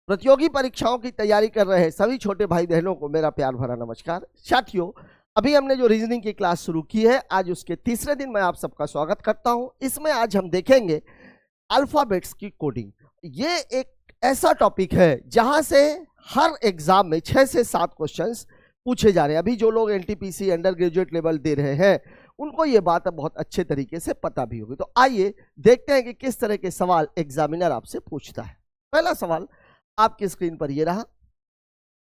प्रतियोगी परीक्षाओं की तैयारी कर रहे सभी छोटे भाई बहनों को मेरा प्यार भरा नमस्कार। साथियों, अभी हमने जो रीजनिंग की क्लास शुरू की है, आज उसके तीसरे दिन मैं आप सबका स्वागत करता हूं। इसमें आज हम देखेंगे अल्फाबेट्स की कोडिंग। ये एक ऐसा टॉपिक है जहां से हर एग्जाम में 6 से 7 क्वेश्चंस पूछे जा रहे हैं। अभी जो लोग एनटीपीसी अंडर ग्रेजुएट लेवल दे रहे हैं उनको ये बात बहुत अच्छे तरीके से पता भी होगी। तो आइए देखते हैं कि किस तरह के सवाल एग्जामिनर आपसे पूछता है। पहला सवाल आपकी स्क्रीन पर ये रहा।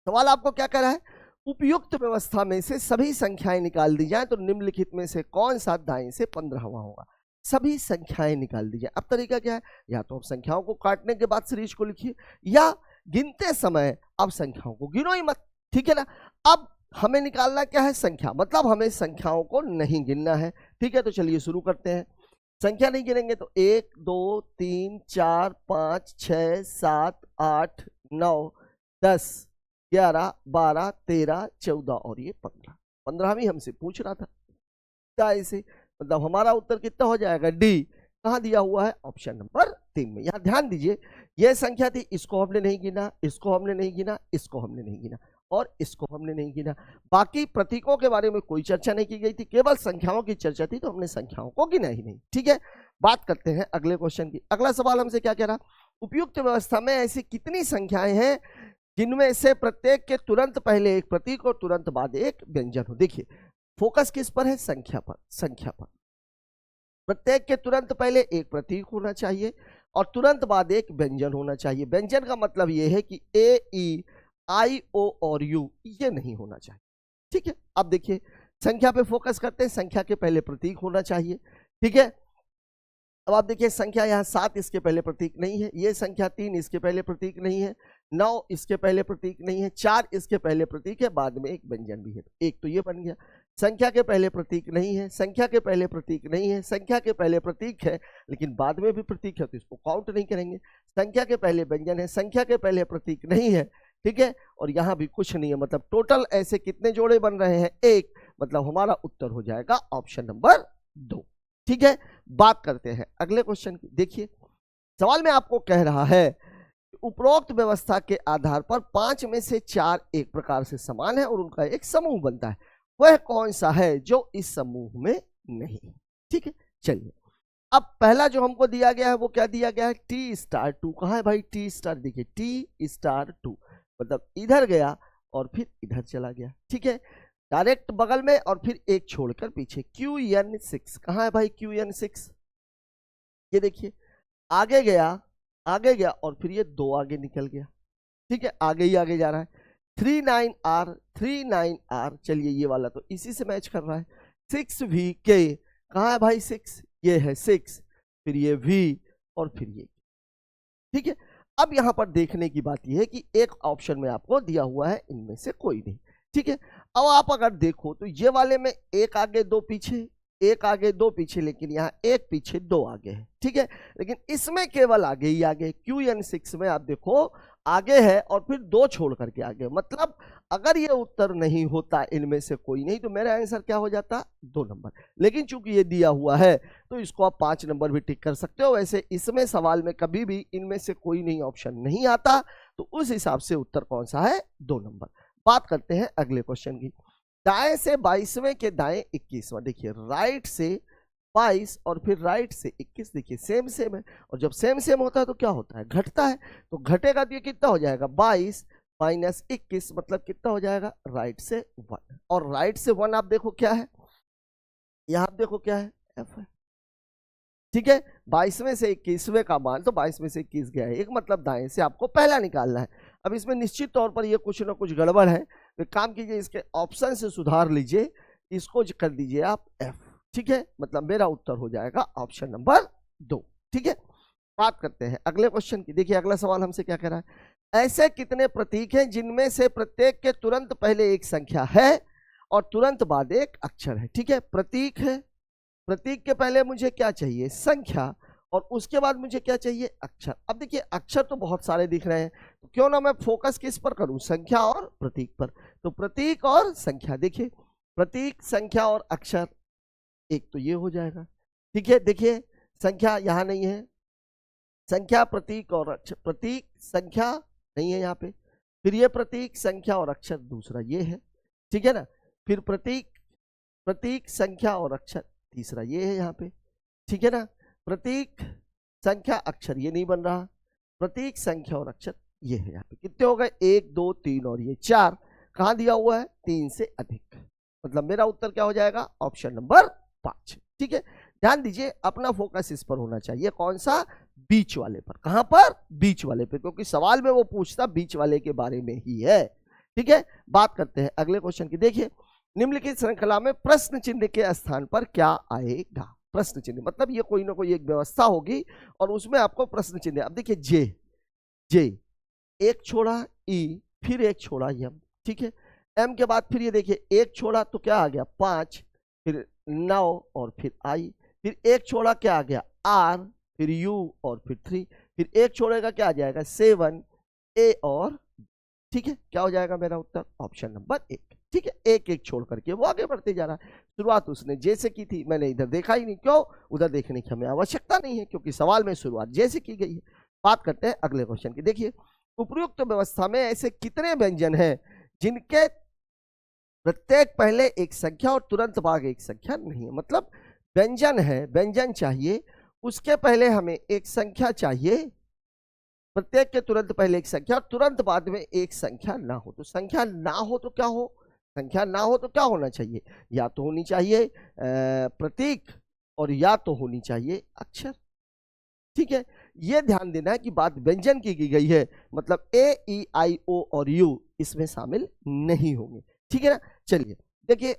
सवाल आपको क्या कह रहा है, उपयुक्त व्यवस्था में से सभी संख्याएं निकाल दी जाए तो निम्नलिखित में से कौन सा दाएं से 15वां होगा। सभी संख्याएं निकाल दी जाए। अब तरीका क्या है, या तो आप संख्याओं को काटने के बाद सीरीज को लिखिए या गिनते समय अब संख्याओं को गिनो ही मत, ठीक है ना। अब हमें निकालना क्या है, संख्या, मतलब हमें संख्याओं को नहीं गिनना है, ठीक है। तो चलिए शुरू करते हैं। संख्या नहीं गिनेंगे तो 1 2 3 4 5 6 7 8 9 10 11 12 13 14 और ये 15वीं हमसे पूछ रहा था। ऐसे मतलब हमारा उत्तर कितना हो जाएगा, डी। कहाँ दिया हुआ है, ऑप्शन नंबर 3 में। यहाँ ध्यान दीजिए, यह संख्या थी, इसको हमने नहीं गिना, इसको हमने नहीं गिना, इसको हमने नहीं गिना और इसको हमने नहीं गिना। बाकी प्रतीकों के बारे में कोई चर्चा नहीं की गई थी, केवल संख्याओं की चर्चा थी, तो हमने संख्याओं को गिना ही नहीं, ठीक है। बात करते हैं अगले क्वेश्चन की। अगला सवाल हमसे क्या कह रहा, उपयुक्त व्यवस्था में ऐसी कितनी संख्याएं हैं जिनमें से प्रत्येक के तुरंत पहले एक प्रतीक और तुरंत बाद एक व्यंजन हो। देखिए फोकस किस पर है, संख्या पर। संख्या पर प्रत्येक के तुरंत पहले एक प्रतीक होना चाहिए और तुरंत बाद एक व्यंजन होना चाहिए। व्यंजन का मतलब यह है कि ए ई आई ओ और यू ये नहीं होना चाहिए, ठीक है। अब देखिए संख्या पे फोकस करते हैं। संख्या के पहले प्रतीक होना चाहिए, ठीक है। अब आप देखिए संख्या यहाँ 7 इसके पहले प्रतीक नहीं है, ये संख्या 3 इसके पहले प्रतीक नहीं है, 9 इसके पहले प्रतीक नहीं है, 4 इसके पहले प्रतीक है, बाद में एक व्यंजन भी है। एक तो ये बन गया, संख्या के पहले प्रतीक नहीं है, संख्या के पहले प्रतीक नहीं है, संख्या के पहले प्रतीक है लेकिन बाद में भी प्रतीक है तो इसको काउंट नहीं करेंगे। संख्या के पहले व्यंजन है, संख्या के पहले प्रतीक नहीं है, ठीक है, और यहाँ भी कुछ नहीं है। मतलब टोटल ऐसे कितने जोड़े बन रहे हैं, एक। मतलब हमारा उत्तर हो जाएगा ऑप्शन नंबर 2, ठीक है। बात करते हैं अगले क्वेश्चन की। देखिए सवाल में आपको कह रहा है उपरोक्त व्यवस्था के आधार पर 5 में से 4 एक प्रकार से समान है और उनका एक समूह बनता है। वह कौन सा है जो इस समूह में नहीं है, ठीक है। चलिए अब पहला जो हमको दिया गया है वो क्या दिया गया है, T*2। कहाँ है भाई T*? देखिए T*2 मतलब इधर गया और फिर इधर चला गया, ठीक है, डायरेक्ट बगल में और फिर एक छोड़कर पीछे। QN6 कहाँ है भाई QN6, ये देखिए आगे गया और फिर ये 2 आगे निकल गया, ठीक है, आगे ही आगे जा रहा है। 39R चलिए ये वाला तो इसी से मैच कर रहा है। 6VK कहाँ है भाई 6, ये है 6, फिर ये V और फिर ये, ठीक है। अब यहां पर देखने की बात यह है कि एक ऑप्शन में आपको दिया हुआ है इनमें से कोई नहीं, ठीक है। अब आप अगर देखो तो ये वाले में एक आगे 2 पीछे, एक आगे 2 पीछे, लेकिन यहाँ एक पीछे 2 आगे है, ठीक है। लेकिन इसमें केवल आगे ही आगे। QN6 में आप देखो आगे है और फिर 2 छोड़ करके आगे। मतलब अगर ये उत्तर नहीं होता इनमें से कोई नहीं तो मेरा आंसर क्या हो जाता, 2 नंबर। लेकिन चूंकि ये दिया हुआ है तो इसको आप 5 नंबर भी टिक कर सकते हो। वैसे इसमें सवाल में कभी भी इनमें से कोई नहीं ऑप्शन नहीं आता, तो उस हिसाब से उत्तर कौन सा है, 2 नंबर। बात करते हैं अगले क्वेश्चन की। दाएं से 22वें के दाएं 21वां। देखिए राइट से 22 और फिर राइट से 21, देखिए सेम सेम है, और जब सेम सेम होता है तो क्या होता है, घटता है। तो घटेगा तो ये कितना हो जाएगा, 22 माइनस 21 मतलब कितना हो जाएगा, राइट से 1। और राइट से 1 आप देखो क्या है, यहां आप देखो क्या है, F है, ठीक है। 22वें से 21वें का मान, तो 22 में से 21 गया है, एक मतलब दाएं से आपको पहला निकालना है। अब इसमें निश्चित तौर पर ये कुछ ना कुछ गड़बड़ है, तो काम कीजिए इसके ऑप्शन से सुधार लीजिए, इसको कर दीजिए आप F, ठीक है। मतलब मेरा उत्तर हो जाएगा ऑप्शन नंबर 2, ठीक है। बात करते हैं अगले क्वेश्चन की। देखिए अगला सवाल हमसे क्या कह रहा है, ऐसे कितने प्रतीक हैं जिनमें से प्रत्येक के तुरंत पहले एक संख्या है और तुरंत बाद एक अक्षर है, ठीक है। प्रतीक है, प्रतीक के पहले मुझे क्या चाहिए, संख्या, और उसके बाद मुझे क्या चाहिए, अक्षर। अब देखिए अक्षर तो बहुत सारे दिख रहे हैं, तो क्यों ना मैं फोकस किस पर करूं, संख्या और प्रतीक पर। तो प्रतीक और संख्या, देखिए प्रतीक, संख्या और अक्षर, एक तो ये हो जाएगा, ठीक है। देखिए संख्या यहां नहीं है, संख्या, प्रतीक और अक्षर, प्रतीक, संख्या, नहीं है यहाँ पे। फिर ये प्रतीक, संख्या और अक्षर दूसरा ये है, ठीक है ना। फिर प्रतीक संख्या और अक्षर तीसरा ये है यहाँ पे, ठीक है ना। प्रतीक संख्या अक्षर ये नहीं बन रहा, प्रतीक संख्या और अक्षर ये है यहाँ पे। कितने हो गए? 1 2 3 और ये 4। कहाँ दिया हुआ है? 3 से अधिक। मतलब मेरा उत्तर क्या हो जाएगा? ऑप्शन नंबर 5, ठीक है। ध्यान दीजिए, अपना फोकस इस पर होना चाहिए। कौन सा? बीच वाले पर। कहां पर? बीच वाले पर, क्योंकि सवाल में वो पूछता बीच वाले के बारे में ही है, ठीक है। बात करते हैं अगले क्वेश्चन की। देखिए, निम्नलिखित श्रृंखला में प्रश्न चिन्ह के स्थान पर क्या आएगा? प्रश्न चिन्ह मतलब ये कोई ना कोई एक व्यवस्था होगी और उसमें आपको प्रश्न चिन्ह। अब देखिए, जे एक छोड़ा ई, फिर एक छोड़ा एम, ठीक है। एम के बाद फिर ये देखिए एक छोड़ा तो क्या आ गया? 5, फिर 9 और फिर आई, फिर एक छोड़ा क्या आ गया? आर, फिर यू और फिर 3, फिर एक छोड़ेगा क्या आ जाएगा? 7 ए और, ठीक है। क्या हो जाएगा मेरा उत्तर? ऑप्शन नंबर 1, ठीक है। एक एक छोड़ करके वो आगे बढ़ते जा रहा है। शुरुआत उसने जैसे की थी, मैंने इधर देखा ही नहीं। क्यों? उधर देखने की हमें आवश्यकता नहीं है, क्योंकि सवाल में शुरुआत जैसे की गई है। बात करते हैं अगले क्वेश्चन की। देखिए, उपयुक्त व्यवस्था में ऐसे कितने व्यंजन हैं जिनके प्रत्येक पहले एक संख्या और तुरंत बाद एक संख्या नहीं है? मतलब व्यंजन है, व्यंजन चाहिए, उसके पहले हमें एक संख्या चाहिए, प्रत्येक के तुरंत पहले एक संख्या और तुरंत बाद में एक संख्या ना हो। तो संख्या ना हो तो क्या हो? संख्या ना हो तो क्या होना चाहिए? या तो होनी चाहिए प्रतीक और या तो होनी चाहिए अक्षर, ठीक है। यह ध्यान देना है कि बात व्यंजन की गई है, मतलब ए ई आई ओ और यू इसमें शामिल नहीं होंगे, ठीक है ना। चलिए देखिए,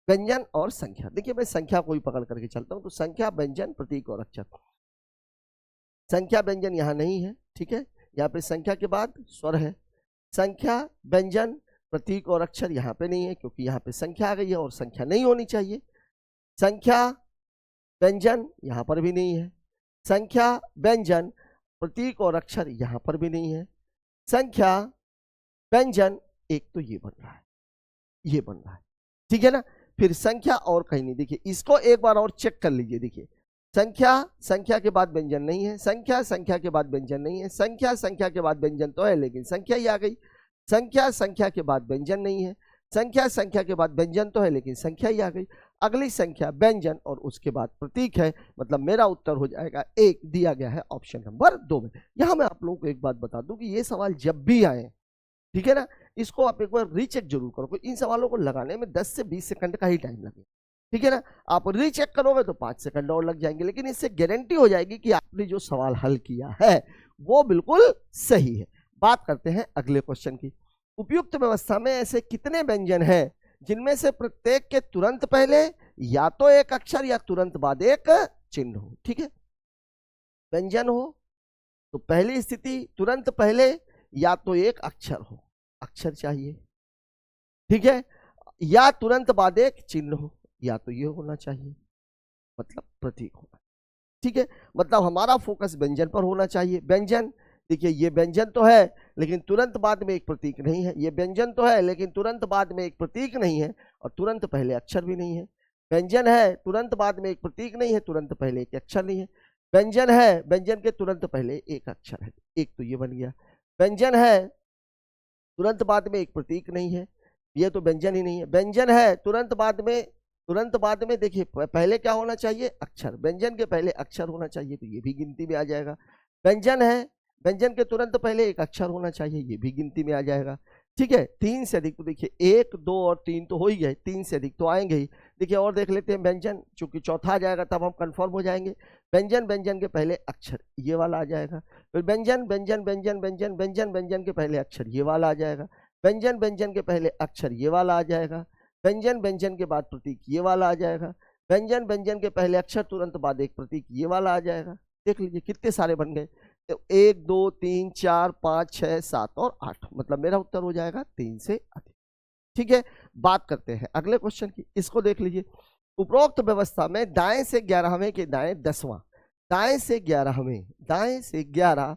व्यंजन और संख्या। देखिए, मैं संख्या को ही पकड़ करके चलता हूं। तो संख्या, व्यंजन, प्रतीक और अक्षर। संख्या व्यंजन यहां नहीं है, ठीक है। यहाँ पे संख्या के बाद स्वर है। संख्या, व्यंजन, प्रतीक और अक्षर यहाँ पे नहीं है, क्योंकि यहाँ पे संख्या आ गई है और संख्या नहीं होनी चाहिए। संख्या, व्यंजन यहाँ पर भी नहीं है। संख्या, व्यंजन, प्रतीक और अक्षर यहाँ पर भी नहीं है। संख्या, व्यंजन, एक तो ये बन रहा है, ये बन रहा है, ठीक है ना। फिर संख्या और कहीं नहीं। देखिए, इसको एक बार और चेक कर लीजिए। देखिए, संख्या के बाद व्यंजन नहीं है, संख्या के बाद व्यंजन नहीं है, संख्या के बाद व्यंजन तो है लेकिन संख्या ही आ गई। संख्या के बाद व्यंजन नहीं है, संख्या के बाद व्यंजन तो है लेकिन संख्या ही आ गई। अगली संख्या व्यंजन और उसके बाद प्रतीक है, मतलब मेरा उत्तर हो जाएगा 1, दिया गया है ऑप्शन नंबर 2 में। यहां मैं आप लोगों को एक बात बता दूं कि ये सवाल जब भी आए, ठीक है ना, इसको आप एक बार रीचेक जरूर करो। इन सवालों को लगाने में 10 से 20 सेकंड का ही टाइम लगे, ठीक है ना। आप रीचेक करोगे तो 5 सेकंड और लग जाएंगे, लेकिन इससे गारंटी हो जाएगी कि आपने जो सवाल हल किया है वो बिल्कुल सही है। बात करते हैं अगले क्वेश्चन की। उपयुक्त व्यवस्था में ऐसे कितने व्यंजन हैं जिनमें से प्रत्येक के तुरंत पहले या तो एक अक्षर या तुरंत बाद एक चिन्ह हो, ठीक है। व्यंजन हो तो पहली स्थिति तुरंत पहले या तो एक अक्षर हो, अक्षर चाहिए, ठीक है, या तुरंत बाद एक चिन्ह हो, या तो ये होना चाहिए, मतलब प्रतीक होना, ठीक है। मतलब हमारा फोकस व्यंजन पर होना चाहिए। व्यंजन, देखिए ये व्यंजन तो है लेकिन तुरंत बाद में एक प्रतीक नहीं है। ये व्यंजन तो है लेकिन तुरंत बाद में एक प्रतीक नहीं है और तुरंत पहले अक्षर भी नहीं है। व्यंजन है, तुरंत बाद में एक प्रतीक नहीं है, तुरंत पहले एक अक्षर नहीं है। व्यंजन है, व्यंजन के तुरंत पहले एक अक्षर है, एक तो ये बन गया। व्यंजन है, तुरंत बाद में एक प्रतीक नहीं है, ये तो व्यंजन ही नहीं है। व्यंजन है, तुरंत बाद में देखिए पहले क्या होना चाहिए? अक्षर। व्यंजन के पहले अक्षर होना चाहिए, तो ये भी गिनती में आ जाएगा। व्यंजन है, व्यंजन के तुरंत पहले एक अक्षर होना चाहिए, ये भी गिनती में आ जाएगा, ठीक है। 3 से अधिक तो देखिए 1 2 और 3 तो हो ही गए, 3 से अधिक तो आएंगे ही। देखिए और देख लेते हैं व्यंजन, चूंकि चौथा आ जाएगा तब हम कंफर्म हो जाएंगे। व्यंजन, व्यंजन के पहले अक्षर, ये वाला आ जाएगा। फिर व्यंजन, व्यंजन व्यंजन व्यंजन व्यंजन व्यंजन के पहले अक्षर, ये वाला आ जाएगा। व्यंजन, व्यंजन के पहले अक्षर, ये वाला आ जाएगा। व्यंजन, व्यंजन के बाद प्रतीक, ये वाला आ जाएगा। व्यंजन, व्यंजन के पहले अक्षर तुरंत बाद एक प्रतीक, ये वाला आ जाएगा। देख लीजिए कितने सारे बन गए। तो 1 2 3 4 5 6 7 और 8, मतलब मेरा उत्तर हो जाएगा 3 से अधिक, ठीक है। बात करते हैं अगले क्वेश्चन की, इसको देख लीजिए। उपरोक्त व्यवस्था में दाएं से 11वें के दाएं 10वां, दाएं से 11वें, दाएं से 11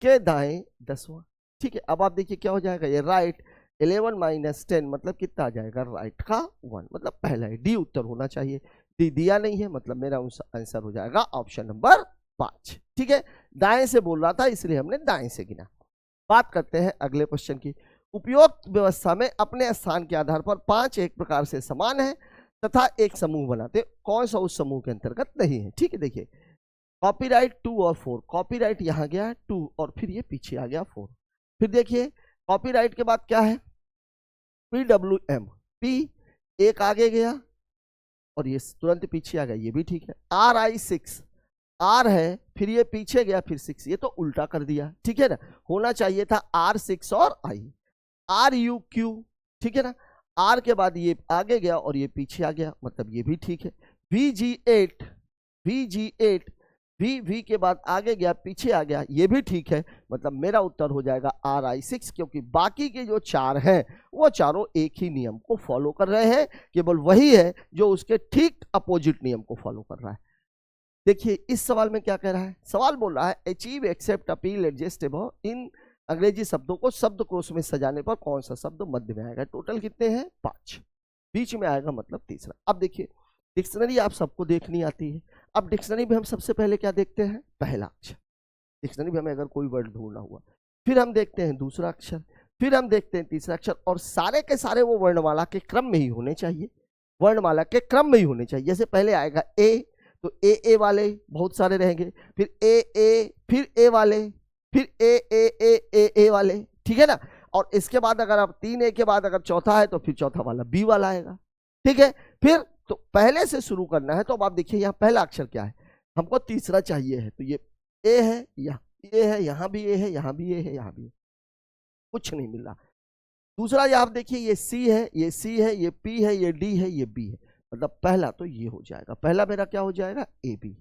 के दाएं 10वां, ठीक है। अब आप देखिए क्या हो जाएगा, ये राइट 11 माइनस 10 मतलब कितना आ जाएगा? राइट का 1, मतलब पहला है, डी उत्तर होना चाहिए। डी दिया नहीं है, मतलब मेरा आंसर हो जाएगा ऑप्शन नंबर 5, ठीक है। दाएं से बोल रहा था इसलिए हमने दाएं से गिना। बात करते हैं अगले क्वेश्चन की। उपयोक्त व्यवस्था में अपने स्थान के आधार पर 5 एक प्रकार से समान है तथा एक समूह बनाते, कौन सा उस समूह के अंतर्गत नहीं है। ठीक है, देखिए कॉपीराइट 2 और 4, कॉपीराइट यहाँ गया 2 और फिर ये पीछे आ गया 4। फिर देखिए कॉपीराइट के बाद क्या है, PWM, P एक आगे गया और ये तुरंत पीछे आ गया, ये भी ठीक है। RI6, R है फिर ये पीछे गया फिर 6, ये तो उल्टा कर दिया, ठीक है ना। होना चाहिए था R6 और I। RUQ, ठीक है ना, R के बाद ये आगे गया और ये पीछे आ गया, मतलब ये भी ठीक है। VG8, VG8 V के बाद आगे गया पीछे आ गया, ये भी ठीक है, मतलब मेरा उत्तर हो जाएगा RI6, क्योंकि बाकी के जो 4 हैं वो चारों एक ही नियम को फॉलो कर रहे हैं, केवल वही है जो उसके ठीक अपोजिट नियम को फॉलो कर रहा है। देखिए इस सवाल में क्या कह रहा है, सवाल बोल रहा है achieve, accept, appeal, adjust above इन अंग्रेजी शब्दों को शब्दकोश में सजाने पर कौन सा शब्द मध्य में आएगा। टोटल कितने हैं 5, बीच में आएगा मतलब तीसरा। अब देखिए डिक्शनरी आप सबको देखनी आती है। अब डिक्शनरी में हम सबसे पहले क्या देखते हैं, पहला अक्षर। डिक्शनरी में हमें अगर कोई वर्ड ढूंढना हुआ, फिर हम देखते हैं दूसरा अक्षर, फिर हम देखते हैं तीसरा अक्षर, और सारे के सारे वो वर्णमाला के क्रम में ही होने चाहिए, वर्णमाला के क्रम में ही होने चाहिए। जैसे पहले आएगा ए, तो ए वाले बहुत सारे रहेंगे, फिर ए, फिर ए वाले, फिर ए वाले, ठीक है ना। और इसके बाद अगर आप 3A के बाद अगर चौथा है तो फिर चौथा वाला बी वाला आएगा, ठीक है। फिर तो पहले से शुरू करना है, तो अब आप देखिए यहाँ पहला अक्षर क्या है, हमको तीसरा चाहिए है, तो ये ए है, ये है, यहाँ भी ए है, यहाँ भी ए है, यहाँ भी, कुछ नहीं मिल रहा। दूसरा ये आप देखिए ये सी है, ये सी है, ये पी है, ये डी है, ये बी है, मतलब पहला तो ये हो जाएगा, पहला मेरा क्या हो जाएगा ए बी,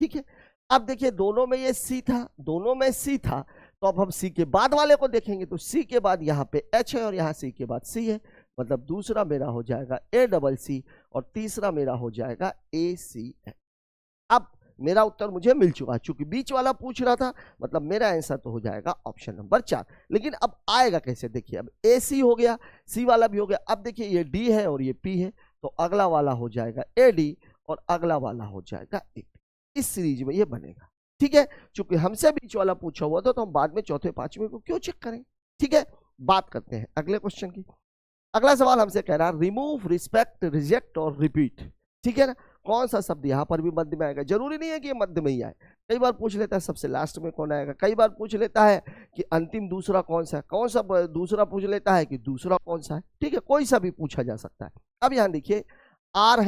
ठीक है। अब देखिए दोनों में ये सी था, दोनों में सी था, तो अब हम सी के बाद वाले को देखेंगे, तो सी के बाद यहाँ पे एच है और यहाँ सी के बाद सी है, मतलब दूसरा मेरा हो जाएगा ACC और तीसरा मेरा हो जाएगा ACN। अब मेरा उत्तर मुझे मिल चुका है, चूंकि बीच वाला पूछ रहा था, मतलब मेरा आंसर तो हो जाएगा ऑप्शन नंबर 4। लेकिन अब आएगा कैसे, देखिए अब AC हो गया, C वाला भी हो गया, अब देखिए ये D है और ये P है, तो अगला वाला हो जाएगा AD और अगला वाला हो जाएगा AP। इस सीरीज में ये बनेगा, ठीक है। चूंकि हमसे बीच वाला पूछा हुआ था, तो हम बाद में चौथे पांचवें को क्यों चेक करें, ठीक है। बात करते हैं अगले क्वेश्चन की। अगला सवाल हमसे कह रहा है रिमूव, रिस्पेक्ट, रिजेक्ट और रिपीट, ठीक है ना। कौन सा शब्द यहाँ पर भी मध्य में आएगा, जरूरी नहीं है कि ये मध्य में ही आए, कई बार पूछ लेता है सबसे लास्ट में कौन आएगा, कई बार पूछ लेता है कि अंतिम दूसरा कौन सा है, कौन सा दूसरा पूछ लेता है कि दूसरा कौन सा है, ठीक है, कोई सा भी पूछा जा सकता है। अब यहाँ देखिए आर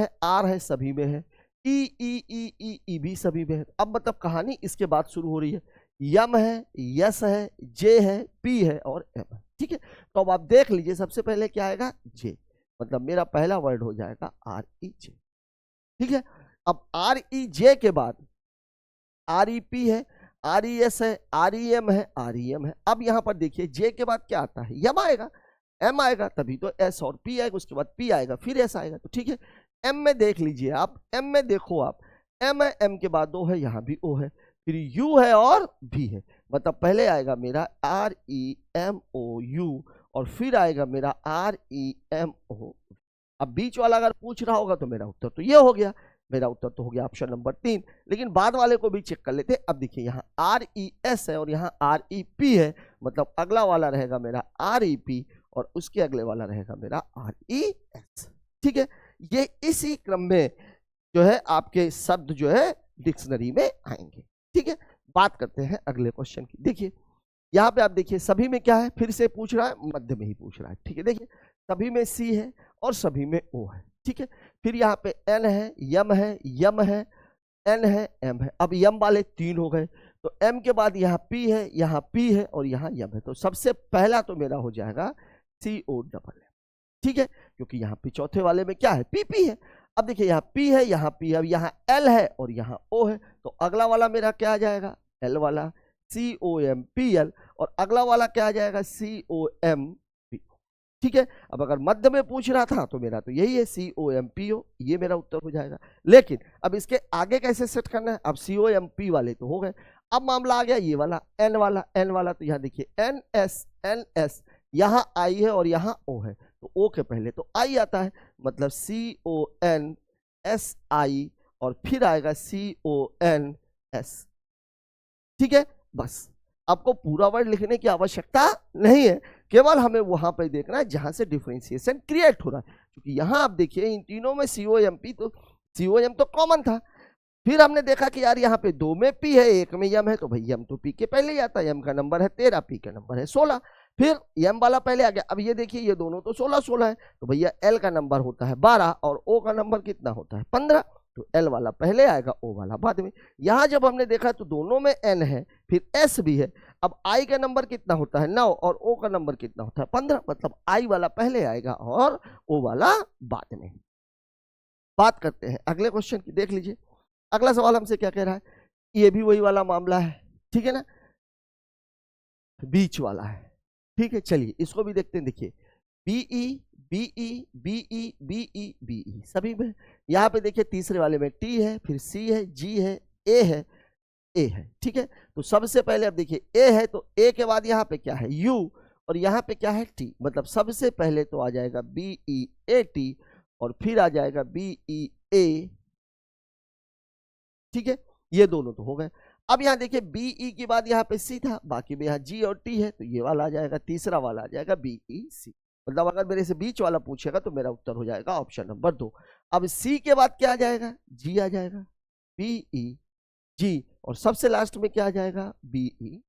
है सभी में है, ई भी सभी में है। अब मतलब कहानी इसके बाद शुरू हो रही है, यम है, यस है, जे है, पी है और एम है, ठीक है। तो अब आप देख लीजिए सबसे पहले क्या आएगा, जे, मतलब मेरा पहला वर्ड हो जाएगा REJ, ठीक है। अब REJ के बाद REP है, RES है, REM है, REM है। अब यहां पर देखिए जे के बाद क्या आता है, यम आएगा, एम आएगा, तभी तो एस और पी आएगा, उसके बाद पी आएगा, फिर एस आएगा, तो ठीक है। एम में देख लीजिए आप, एम में देखो आप, एम है, एम के बाद ओ है, यहाँ भी ओ है, फिर यू है और भी है, मतलब पहले आएगा मेरा REMOU और फिर आएगा मेरा REMO। अब बीच वाला अगर पूछ रहा होगा तो मेरा उत्तर तो ये हो गया, मेरा उत्तर तो हो गया ऑप्शन नंबर 3। लेकिन बाद वाले को भी चेक कर लेते। अब देखिए यहाँ RES है और यहाँ REP है, मतलब अगला वाला रहेगा मेरा REP और उसके अगले वाला रहेगा मेरा RES, ठीक है। ये इसी क्रम में जो है आपके शब्द जो है डिक्शनरी में आएंगे, ठीक है। बात करते हैं अगले क्वेश्चन की। देखिए यहाँ पे आप देखिए सभी में क्या है, फिर से पूछ रहा है, मध्य में ही पूछ रहा है, ठीक है। देखिए सभी में सी है और सभी में ओ है, ठीक है। फिर यहाँ पे एन है, यम है, एन है, एम है। अब यम वाले 3 हो गए, तो एम के बाद यहाँ पी है, यहाँ पी है और यहाँ यम है, तो सबसे पहला तो मेरा हो जाएगा COM, ठीक है, क्योंकि यहाँ पे चौथे वाले में क्या है, PP है। अब देखिए यहाँ P है, यहाँ P है, अब यहाँ L है और यहाँ O है, तो अगला वाला मेरा क्या आ जाएगा, L वाला COMPL और अगला वाला क्या आ जाएगा, COMP, ठीक है। अब अगर मध्य में पूछ रहा था तो मेरा तो यही है COMPO, ये मेरा उत्तर हो जाएगा। लेकिन अब इसके आगे कैसे सेट करना है, अब COMP वाले तो हो गए, अब मामला आ गया ये वाला N वाला, तो यहाँ देखिए NS, यहाँ I है और यहाँ O है, तो O के पहले तो I आता है, मतलब CONSI और फिर आएगा CONS, ठीक है। बस आपको पूरा वर्ड लिखने की आवश्यकता नहीं है, केवल हमें वहां पर देखना है जहां से डिफरेंशिएशन क्रिएट हो रहा है। क्योंकि यहां आप देखिए इन तीनों में COMP तो COM तो कॉमन था। फिर हमने देखा कि यार यहाँ पे 2 में P है, 1 में M है, तो भाई M तो P के पहले ही आता है। M का नंबर है 13, P का नंबर है 16, फिर M वाला पहले आ गया। अब ये देखिए ये दोनों तो 16-16 है, तो भैया L का नंबर होता है 12 और O का नंबर कितना होता है 15, तो L वाला पहले आएगा, O वाला बाद में। यहाँ जब हमने देखा तो दोनों में N है, फिर S भी है। अब I का नंबर कितना होता है 9 और O का नंबर कितना होता है 15, मतलब I वाला पहले आएगा और O वाला बाद में। बात करते हैं अगले क्वेश्चन की, देख लीजिए अगला सवाल हमसे क्या कह रहा है। ये भी वही वाला मामला है, ठीक है ना, बीच वाला है, ठीक है। चलिए इसको भी देखते हैं। देखिए BE BE BE BE BE सभी में। यहाँ पे देखिए तीसरे वाले में T है, फिर C है, G है, A है, A है, ठीक है। तो सबसे पहले अब देखिए A है, तो A के बाद यहाँ पे क्या है U और यहाँ पे क्या है T, मतलब सबसे पहले तो आ जाएगा BEAT और फिर आ जाएगा BEA, ठीक है। ये दोनों तो हो गए। अब यहाँ देखिए BE के बाद यहाँ पे C था, बाकी में यहाँ G और T है, तो ये वाला आ जाएगा, तीसरा वाला आ जाएगा BEC। मतलब अगर मेरे से बीच वाला पूछेगा तो मेरा उत्तर हो जाएगा ऑप्शन नंबर 2। अब C के बाद क्या आ जाएगा, G आ जाएगा, BEG, और सबसे लास्ट में क्या आ जाएगा BE।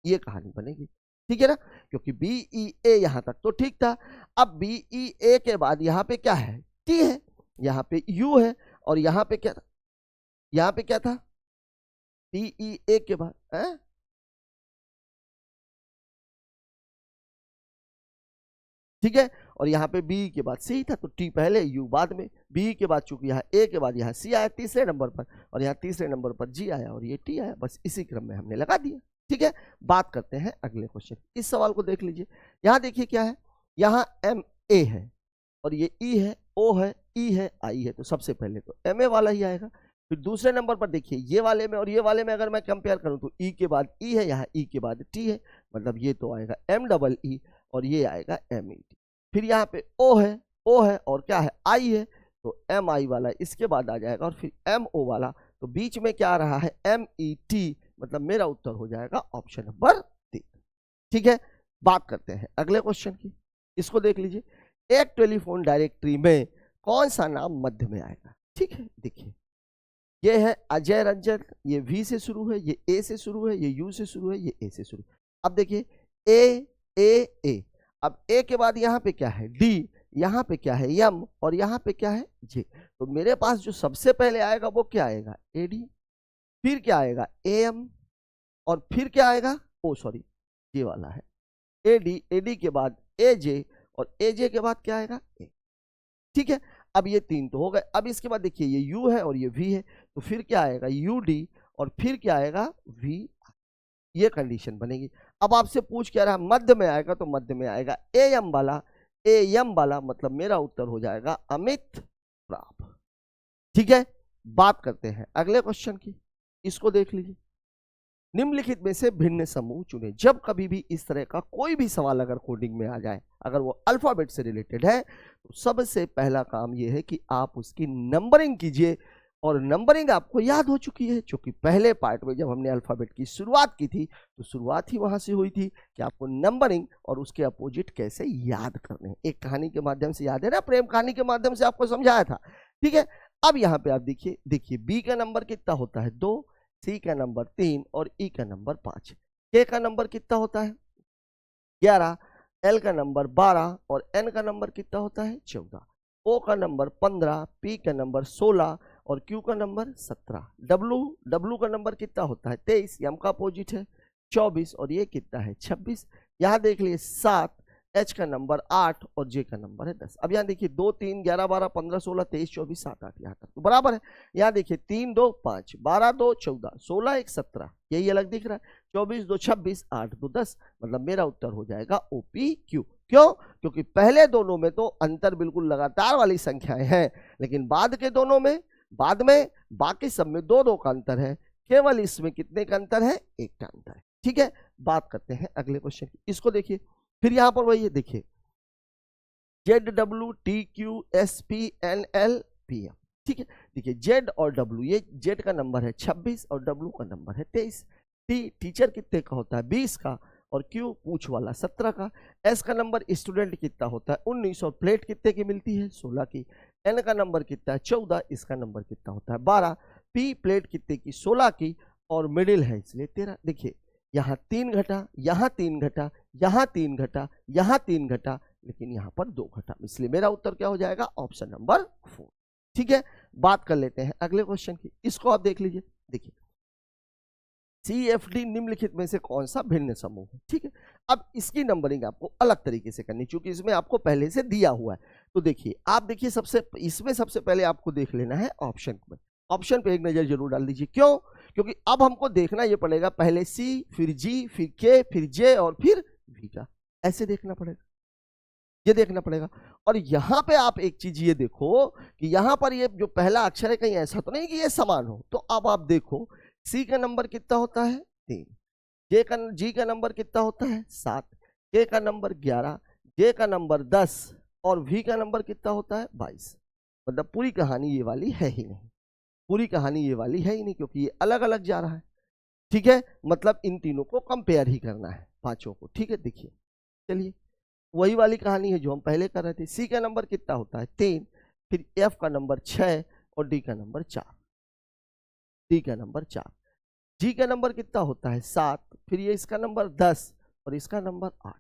ये कहानी बनेगी, ठीक है ना, क्योंकि BEA यहाँ तक तो ठीक था। अब BEA के बाद यहाँ पे क्या है T है, यहाँ पे U है, और यहाँ पे क्या था, यहाँ पे क्या था BEA के बाद है? ठीक है, और यहाँ पे B के बाद C था, तो T पहले U बाद में। B के बाद चूंकि यहाँ A के बाद यहाँ C आया तीसरे नंबर पर, और यहाँ तीसरे नंबर पर G आया और ये T आया, बस इसी क्रम में हमने लगा दिया, ठीक है। बात करते हैं अगले क्वेश्चन। इस सवाल को देख लीजिए, यहाँ देखिए क्या है, यहाँ MA है और ये E है, O है, E है, I है, तो सबसे पहले तो MA वाला ही आएगा। फिर दूसरे नंबर पर देखिए ये वाले में और ये वाले में अगर मैं कंपेयर करूं तो E के बाद E है, यहाँ E के बाद T है, मतलब ये तो आएगा MEE और ये आएगा MET। फिर यहाँ पे O है और क्या है I है, तो MI वाला इसके बाद आ जाएगा, और फिर MO वाला, तो बीच में क्या आ रहा है MET, मतलब मेरा उत्तर हो जाएगा ऑप्शन नंबर 3, ठीक है। बात करते हैं अगले क्वेश्चन की, इसको देख लीजिए। एक टेलीफोन डायरेक्टरी में कौन सा नाम मध्य में आएगा, ठीक है। देखिए ये है अजय रंजन, ये V से शुरू है, ये A से शुरू है, ये U से शुरू है, ये A से शुरू। अब देखिए A, अब A के बाद यहाँ पे क्या है D, यहाँ पे क्या है M और यहाँ पे क्या है J, तो मेरे पास जो सबसे पहले आएगा वो क्या आएगा AD, फिर क्या आएगा AM और फिर क्या आएगा ये वाला है AD के बाद AJ और AJ के बाद क्या आएगा A, ठीक है। अब ये 3 तो हो गए। अब इसके बाद देखिए ये U है और ये V है, तो फिर क्या आएगा UD और फिर क्या आएगा V, ये कंडीशन बनेगी। अब आपसे पूछ क्या रहा मध्य में आएगा, तो मध्य में आएगा AM वाला, मतलब मेरा उत्तर हो जाएगा अमित प्राप, ठीक है। बात करते हैं अगले क्वेश्चन की, इसको देख लीजिए। निम्नलिखित में से भिन्न समूह चुने। जब कभी भी इस तरह का कोई भी सवाल अगर कोडिंग में आ जाए, अगर वो अल्फाबेट से रिलेटेड है, तो सबसे पहला काम ये है कि आप उसकी नंबरिंग कीजिए, और नंबरिंग आपको याद हो चुकी है, क्योंकि पहले पार्ट में जब हमने अल्फाबेट की शुरुआत की थी तो शुरुआत ही वहां से हुई थी कि आपको नंबरिंग और उसके अपोजिट कैसे याद करने हैं। एक कहानी के माध्यम से याद है ना, प्रेम कहानी के माध्यम से आपको समझाया था, ठीक है। अब यहाँ पे आप देखिए B का नंबर कितना होता है 2, C का नंबर 3 और E का नंबर 5, K का नंबर कितना होता है 11, L का नंबर 12 और N का नंबर कितना होता है 14, O का नंबर 15, P का नंबर 16 और Q का नंबर 17, W का नंबर कितना होता है 23, M का अपोजिट है 24 और ये कितना है 26। यहाँ देख लिए 7, H का नंबर 8 और J का नंबर है 10। अब यहाँ देखिए 2 3 11 12 15 16 23 24 7 8 यहाँ तक तो बराबर है। यहाँ देखिए 3 2 5 12 2 14 16 1 17, यही अलग दिख रहा है, 24 2 26 8 2 10, मतलब मेरा उत्तर हो जाएगा OPQ। क्यों? क्योंकि पहले दोनों में तो अंतर बिल्कुल लगातार वाली संख्याएं हैं, लेकिन बाद में बाकी सब में 2 का अंतर है, केवल इसमें कितने का अंतर है 1 का अंतर है, ठीक है। बात करते हैं अगले क्वेश्चन की, इसको देखिए। फिर यहां पर वही है, देखिए ZWTQSPNLPM, ठीक है। देखिए Z और W, ये Z का नंबर है 26 और W का नंबर है 23, टी टीचर कितने का होता है 20 का, और क्यू पूछ वाला 17 का। एस का नंबर स्टूडेंट कितना होता है 19, और प्लेट कितने की मिलती है 16 की। एन का नंबर कितना है 14, इसका नंबर कितना होता है 12। पी प्लेट कितने की 16 की, और मिडिल है इसलिए 13। देखिए यहाँ 3 घटा, यहाँ 3 घटा, यहाँ 3 घटा, यहाँ 3 घटा, लेकिन यहाँ पर 2 घटा, इसलिए मेरा उत्तर क्या हो जाएगा ऑप्शन नंबर 4। ठीक है, बात कर लेते हैं अगले क्वेश्चन की, इसको आप देख लीजिए। देखिए CFD निम्नलिखित में से कौन सा भिन्न समूह है। ठीक है, अब इसकी नंबरिंग आपको अलग तरीके से करनी, क्योंकि इसमें आपको पहले से दिया हुआ है। तो देखिए आप देखिए इसमें सबसे पहले आपको देख लेना है ऑप्शन में। ऑप्शन पे एक नजर जरूर डाल दीजिए, क्यों? क्योंकि अब हमको देखना ये पड़ेगा पहले C, फिर G, फिर K, फिर J और फिर V का, ऐसे देखना पड़ेगा, ये देखना पड़ेगा। और यहाँ पे आप एक चीज ये देखो कि यहाँ पर ये जो पहला अक्षर है कहीं ऐसा तो नहीं कि ये समान हो। तो अब आप देखो C का नंबर कितना होता है 3, G का नंबर कितना होता है 7, K का नंबर 11, J का नंबर 10 और V का नंबर कितना होता है 22। मतलब पूरी कहानी ये वाली है ही नहीं, पूरी कहानी ये वाली है ही नहीं, क्योंकि ये अलग अलग जा रहा है। ठीक है, मतलब इन तीनों को कंपेयर ही करना है, पांचों को। ठीक है, देखिए चलिए वही वाली कहानी है जो हम पहले कर रहे थे। सी का नंबर कितना होता है 3, फिर एफ का नंबर 6 और डी का नंबर 4, डी का नंबर 4। जी का नंबर कितना होता है 7, फिर ये इसका नंबर 10 और इसका नंबर 8,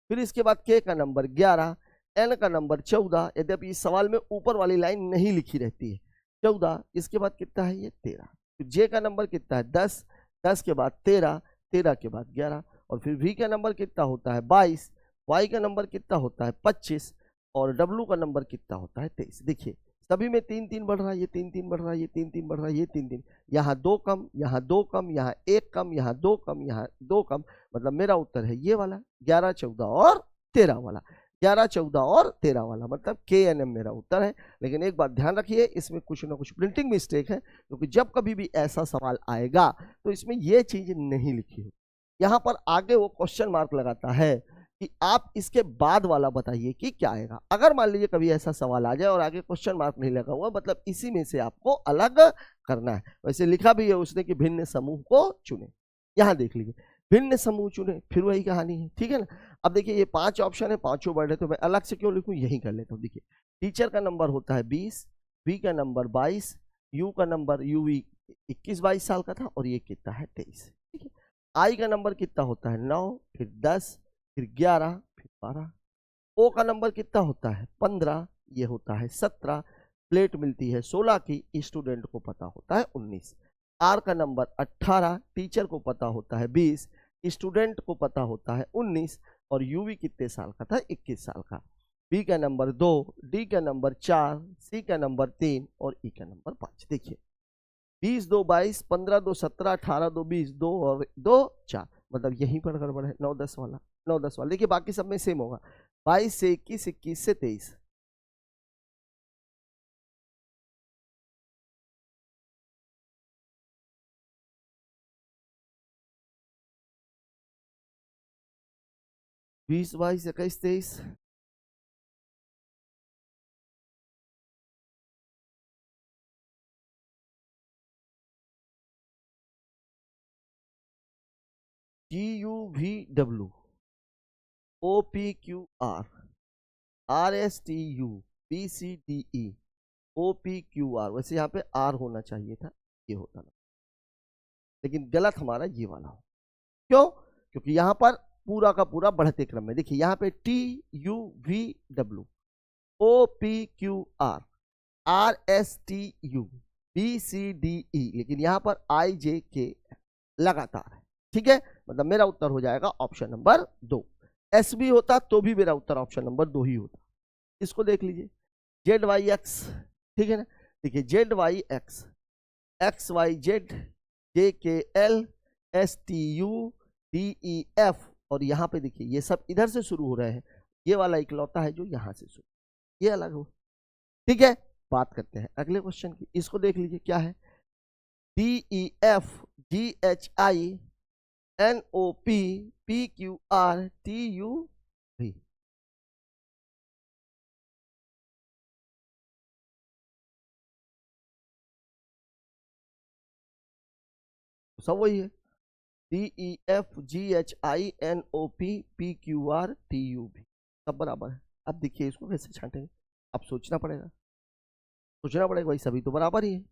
फिर इसके बाद के का नंबर 11, एन का नंबर 14, यद्यपि इस सवाल में ऊपर वाली लाइन नहीं लिखी रहती है 14, इसके बाद कितना है ये 13, फिर जे का नंबर कितना है 10, 10 के बाद 13, 13 के बाद 11, और फिर वी का नंबर कितना होता है 22, वाई का नंबर कितना होता है 25 और डब्लू का नंबर कितना होता है 23। देखिए सभी में 3 3 बढ़ रहा है, ये 3 3 बढ़ रहा है, ये 3 3 बढ़ रहा है, ये 3 3, यहाँ 2 कम, यहाँ 2 कम, यहाँ 1 कम, यहाँ 2 कम, यहाँ 2 कम। मतलब मेरा उत्तर है ये वाला 11 14 और 13 वाला, 11 14 और 13 वाला, मतलब KNM मेरा उत्तर है। लेकिन एक बात ध्यान रखिए, इसमें कुछ ना कुछ प्रिंटिंग मिस्टेक है, क्योंकि जब कभी भी ऐसा सवाल आएगा तो इसमें ये चीज नहीं लिखी हो, यहाँ पर आगे वो क्वेश्चन मार्क लगाता है कि आप इसके बाद वाला बताइए कि क्या आएगा। अगर मान लीजिए कभी ऐसा सवाल आ जाए और आगे क्वेश्चन मार्क नहीं लगा हुआ, मतलब इसी में से आपको अलग करना है। वैसे लिखा भी है उसने कि भिन्न समूह को चुने, यहाँ देख लीजिए भिन्न समूह चुने, फिर वही कहानी है। ठीक है ना, अब देखिए ये 5 ऑप्शन है, पांचों वर्ड है, तो मैं अलग से क्यों लिखूं, यही कर लेता हूँ। देखिए टीचर का नंबर होता है 20, वी का नंबर 22, यू का नंबर यूवी 21 22 साल का था, और ये कितना है 23। ठीक है, आई का नंबर कितना होता है 9, फिर 10, फिर 11, फिर 12। ओ का नंबर कितना होता है 15, ये होता है 17, प्लेट मिलती है 16 की, स्टूडेंट को पता होता है 19। आर का नंबर 18, टीचर को पता होता है 20, स्टूडेंट को पता होता है 19, और यूवी कितने साल का था 21 साल का। बी का नंबर 2, डी का नंबर 4, सी का नंबर 3 और ई का नंबर 5। देखिए 20 2 22, 15 2 17, 18 2 20, 2 और 2 4, मतलब यहीं पर गड़बड़ है 9 10 वाला, 9 10 वाला। देखिए बाकी सब में सेम होगा, 22 से 21, 21 से 23, बीस 22 21 23। GUVW OPQR RSTU BCDE OPQR, वैसे यहाँ पे R होना चाहिए था, ये होता ना, लेकिन गलत हमारा ये वाला हो। क्यों? क्योंकि यहाँ पर पूरा का पूरा बढ़ते क्रम में, देखिए यहाँ पे TUVW OPQR RSTU BCDE, लेकिन यहाँ पर IJK लगातार है। ठीक है, मतलब मेरा उत्तर हो जाएगा ऑप्शन नंबर 2। SB होता तो भी मेरा उत्तर ऑप्शन नंबर 2 ही होता। इसको देख लीजिए ZYX, ठीक है ना, देखिए ZYX XYZ JKL STU DEF, और यहाँ पे देखिए ये सब इधर से शुरू हो रहे हैं, ये वाला इकलौता है जो यहाँ से शुरू, ये अलग हो। ठीक है, बात करते हैं अगले क्वेश्चन की, इसको देख लीजिए क्या है। DEF GHI NOP PQR TUV, सब वही है। DEFGHINOPPQRTUV सब बराबर है। अब देखिए इसको कैसे छांटेंगे, अब सोचना पड़ेगा भाई, सभी तो बराबर ही है,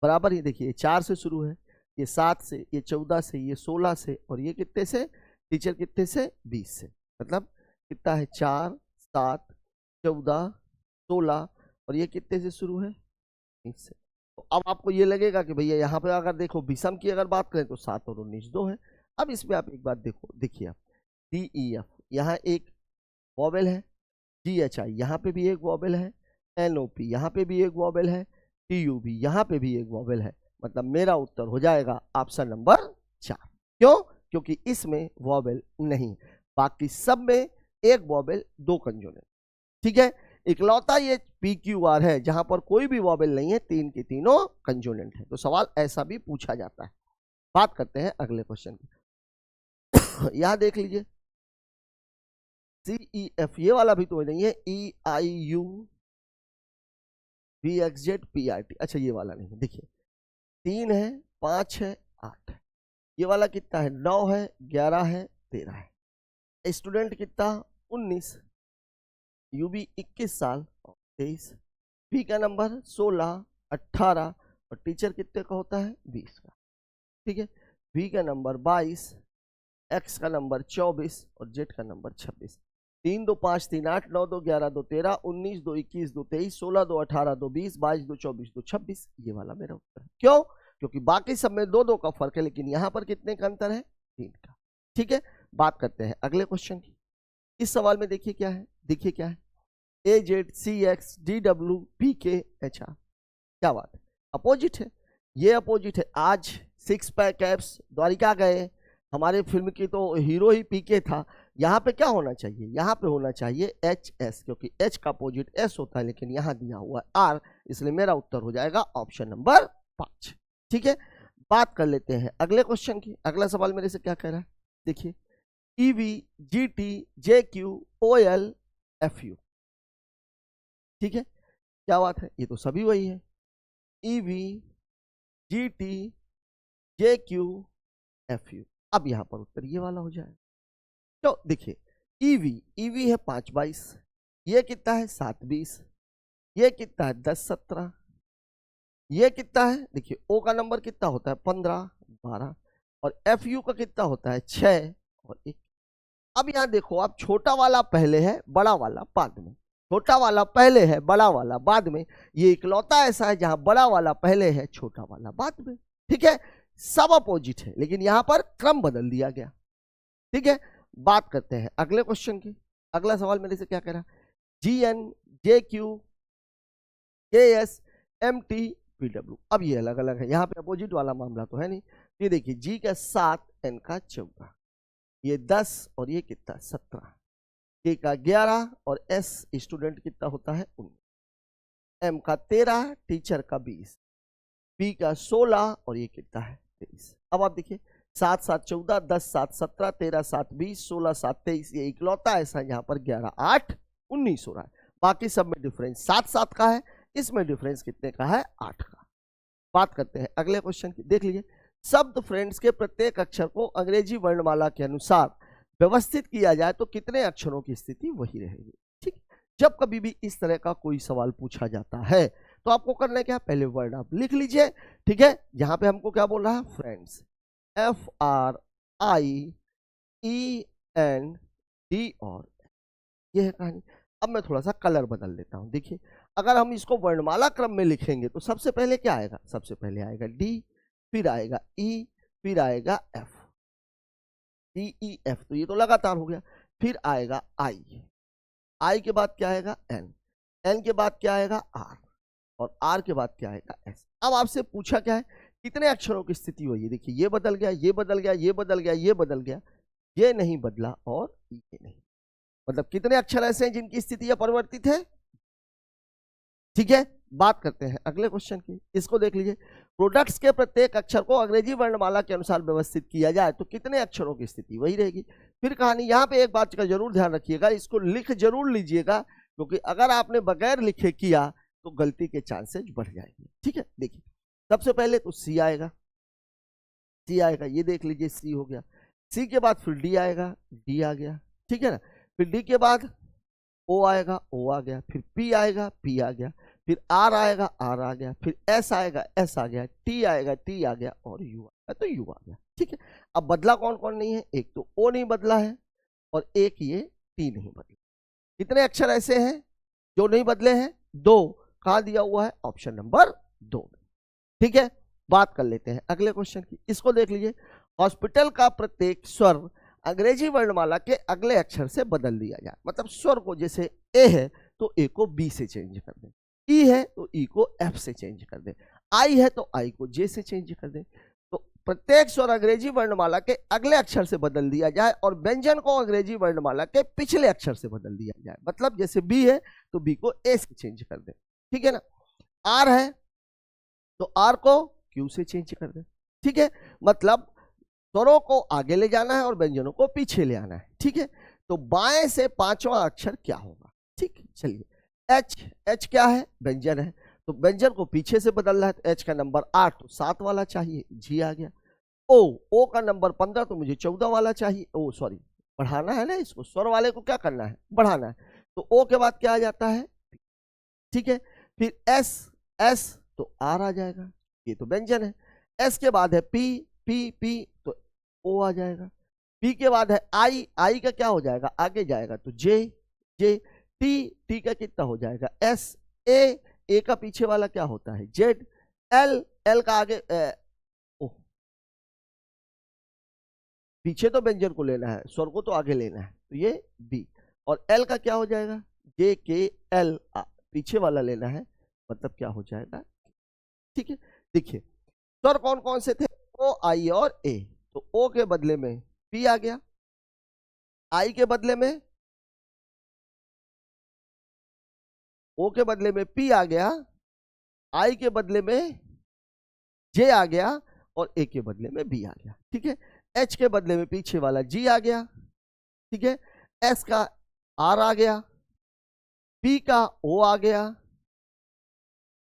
बराबर ही। देखिए 4 से शुरू है, ये 7 से, ये 14 से, ये 16 से, और ये कितने से टीचर, कितने से 20 से। मतलब कितना है 4 7 14 16, और ये कितने से शुरू है 20 से। तो अब आपको ये लगेगा कि भैया यहाँ पे अगर देखो विषम की अगर बात करें तो 7 और 19 2 है। अब इसमें आप एक बात देखो, देखिए आप DEF यहाँ एक वॉवेल है, GHI यहाँ पे भी एक वॉवेल है, NOP यहाँ पे भी एक वॉवेल है, TUV यहाँ पे भी एक वॉवेल है। मतलब मेरा उत्तर हो जाएगा ऑप्शन नंबर 4। क्यों? क्योंकि इसमें वॉवेल नहीं, बाकी सब में एक वॉवेल 2 कंसोनेंट। ठीक है, इकलौता ये PQR है जहां पर कोई भी वॉवेल नहीं है, 3 के तीनों कंसोनेंट है। तो सवाल ऐसा भी पूछा जाता है। बात करते हैं अगले क्वेश्चन की। यहां देख लीजिए CEF, ये वाला भी तो नहीं है, EIU VXZ PRT, अच्छा ये वाला नहीं है। देखिए 3 है, 5 है, 8 है, ये वाला कितना है 9 है, 11 है, 13 है। स्टूडेंट कितना 19, यूबी 21 साल और 23, पी का नंबर 16 18, और टीचर कितने का होता है 20 का। ठीक है, वी का नंबर 22, एक्स का नंबर 24 और जेड का नंबर 26। 3 2 5 3 8 9 2 11 2 13 19 2 21 2 23 16 2 18 2 20 22 2 24 2 26, ये वाला मेरा उत्तर है। क्यों? क्योंकि बाकी सब में 2 2 का फर्क है, लेकिन यहां पर कितने का अंतर है 3 का। ठीक है, बात करते हैं अगले क्वेश्चन की। इस सवाल में देखिए क्या है, देखिए क्या है, AZCXDWPKHR, क्या बात है, अपोजिट है, ये अपोजिट है। आज 6 पैक एप्स द्वारिका गए, हमारे फिल्म की तो हीरो ही पीके था। यहाँ पे क्या होना चाहिए, यहाँ पे होना चाहिए HS, क्योंकि H का अपोजिट S होता है, लेकिन यहाँ दिया हुआ है R, इसलिए मेरा उत्तर हो जाएगा ऑप्शन नंबर 5। ठीक है, बात कर लेते हैं अगले क्वेश्चन की। अगला सवाल मेरे से क्या कह रहा है, देखिए EV GT JQ OL FU। ठीक है, क्या बात है, ये तो सभी वही है, EV GT JQ FU। अब यहां पर उत्तर ये वाला हो जाए। तो देखिए EV है 5 22, ये कितना है 7 20, ये कितना है 10 17, ये कितना है, देखिए O का नंबर कितना होता है 15 12, और FU का कितना होता है 6 और 1। अब यहां देखो आप, छोटा वाला पहले है, बड़ा वाला बाद में, छोटा वाला पहले है, बड़ा वाला बाद में। ये इकलौता ऐसा है जहां बड़ा वाला पहले है, छोटा वाला बाद में। ठीक है, सब अपोजिट है, लेकिन यहां पर क्रम बदल दिया गया। ठीक है, बात करते हैं अगले क्वेश्चन की। अगला सवाल मेरे से क्या कह रहा है, GN JQ KS MT PW। अब ये अलग अलग है, यहाँ पे अपोजिट वाला मामला तो है नहीं। ये देखिए G का 7 N का 14, ये 10 और ये कितना 17, K का 11 और S स्टूडेंट कितना होता है 19, M का 13, टीचर का 20, P का 16 और ये कितना है 23। अब आप देखिए 7 7 14, 10 7 17, 13 7 20, 16 7 23, ये इकलौता ऐसा है यहाँ पर 11 8 19 हो रहा है। बाकी सब में डिफरेंस 7 7 का है, इसमें डिफरेंस कितने का है 8 का। बात करते हैं अगले क्वेश्चन की। देख लीजिए, शब्द फ्रेंड्स के प्रत्येक अक्षर को अंग्रेजी वर्णमाला के अनुसार व्यवस्थित किया जाए तो कितने अक्षरों की स्थिति वही रहेगी। ठीक, जब कभी भी इस तरह का कोई सवाल पूछा जाता है तो आपको करना है क्या, पहले वर्ड आप लिख लीजिए। ठीक है, यहां पे हमको क्या बोल रहा है, फ्रेंड्स, FRIEND और ये है कहानी। अब मैं थोड़ा सा कलर बदल देता हूं। देखिए, अगर हम इसको वर्णमाला क्रम में लिखेंगे तो सबसे पहले क्या आएगा, सबसे पहले आएगा D, फिर आएगा E, फिर आएगा F, DEF, तो ये तो लगातार हो गया। फिर आएगा I के बाद क्या आएगा N के बाद क्या आएगा R, और R के बाद क्या आएगा S। अब आपसे पूछा क्या है, कितने अक्षरों की स्थिति हुई है। देखिए, ये बदल गया, ये बदल गया, ये बदल गया, ये बदल गया, ये नहीं बदला और ये नहीं। मतलब कितने अक्षर ऐसे हैं जिनकी स्थिति अपरिवर्तित है। ठीक है, बात करते हैं अगले क्वेश्चन की। इसको देख लीजिए, प्रोडक्ट्स के प्रत्येक अक्षर को अंग्रेजी वर्णमाला के अनुसार व्यवस्थित किया जाए तो कितने अक्षरों की स्थिति वही रहेगी। फिर कहानी, यहाँ पे एक बात का जरूर ध्यान रखिएगा, इसको लिख जरूर लीजिएगा, क्योंकि अगर आपने बगैर लिखे किया तो गलती के चांसेस बढ़ जाएंगे। ठीक है, देखिए सबसे पहले तो C आएगा, सी आएगा, ये देख लीजिए सी हो गया। सी के बाद फिर डी आएगा, डी आ गया, ठीक है ना। फिर डी के बाद ओ आएगा, ओ आ गया। फिर पी आएगा, पी आ गया। फिर आर आएगा, आर आ गया। फिर एस आएगा, एस आ गया। टी आएगा, टी आ गया। और यू आएगा तो यू आ गया, ठीक है। अब बदला कौन कौन नहीं है, एक तो ओ नहीं बदला है और एक ये टी नहीं बदला। कितने अक्षर ऐसे हैं जो नहीं बदले हैं, दो। कहां दिया हुआ है, ऑप्शन नंबर 2 में, ठीक है। बात कर लेते हैं अगले क्वेश्चन की, इसको देख लीजिए। हॉस्पिटल का प्रत्येक स्वर अंग्रेजी वर्णमाला के अगले अक्षर से बदल दिया जाए। मतलब स्वर को, जैसे ए है तो ए को बी से चेंज कर दें, ई है तो ई को एफ से चेंज कर दें, आई है तो आई को जे से चेंज कर दें। तो प्रत्येक स्वर अंग्रेजी वर्णमाला के अगले अक्षर से बदल दिया जाए और व्यंजन को अंग्रेजी वर्णमाला के पिछले अक्षर से बदल दिया जाए। मतलब जैसे बी है तो बी को ए से चेंज कर दें, ठीक है ना। आर है तो आर को क्यू से चेंज कर दें, ठीक है। मतलब स्वरों को आगे ले जाना है और व्यंजनों को पीछे ले आना है, ठीक है। तो बाएं से पांचवा अक्षर क्या होगा, ठीक है। चलिए, एच, एच क्या है, व्यंजन है, तो व्यंजन को पीछे से बदलना है। तो एच का नंबर 8 तो 7 वाला चाहिए, जी आ गया। ओ, ओ का नंबर 15 तो मुझे 14 वाला चाहिए। ओ सॉरी, बढ़ाना है ना इसको, स्वर वाले को क्या करना है, बढ़ाना है। तो ओ के बाद क्या आ जाता है, ठीक है। फिर एस, एस तो आर आ जाएगा, ये तो व्यंजन है। एस के बाद है पी, पी, पी तो ओ आ जाएगा। पी के बाद है आई, आई का क्या हो जाएगा, आगे जाएगा तो जे, जे। टी, टी का कितना हो जाएगा, एस। ए का पीछे वाला क्या होता है, जेड। एल, एल का आगे ओ, पीछे तो व्यंजन को लेना है, स्वर को तो आगे लेना है, तो ये बी। और एल का क्या हो जाएगा, जे के एल, पीछे वाला लेना है, मतलब क्या हो जाएगा, ठीक है। देखिए स्वर कौन कौन से थे, ओ, आई और ए। तो ओ के बदले में पी आ गया, आई के बदले में, ओ के बदले में पी आ गया, आई के बदले में जे आ गया और ए के बदले में बी आ गया, ठीक है। एच के बदले में पीछे वाला जी आ गया, ठीक है। एस का आर आ गया, पी का ओ आ गया,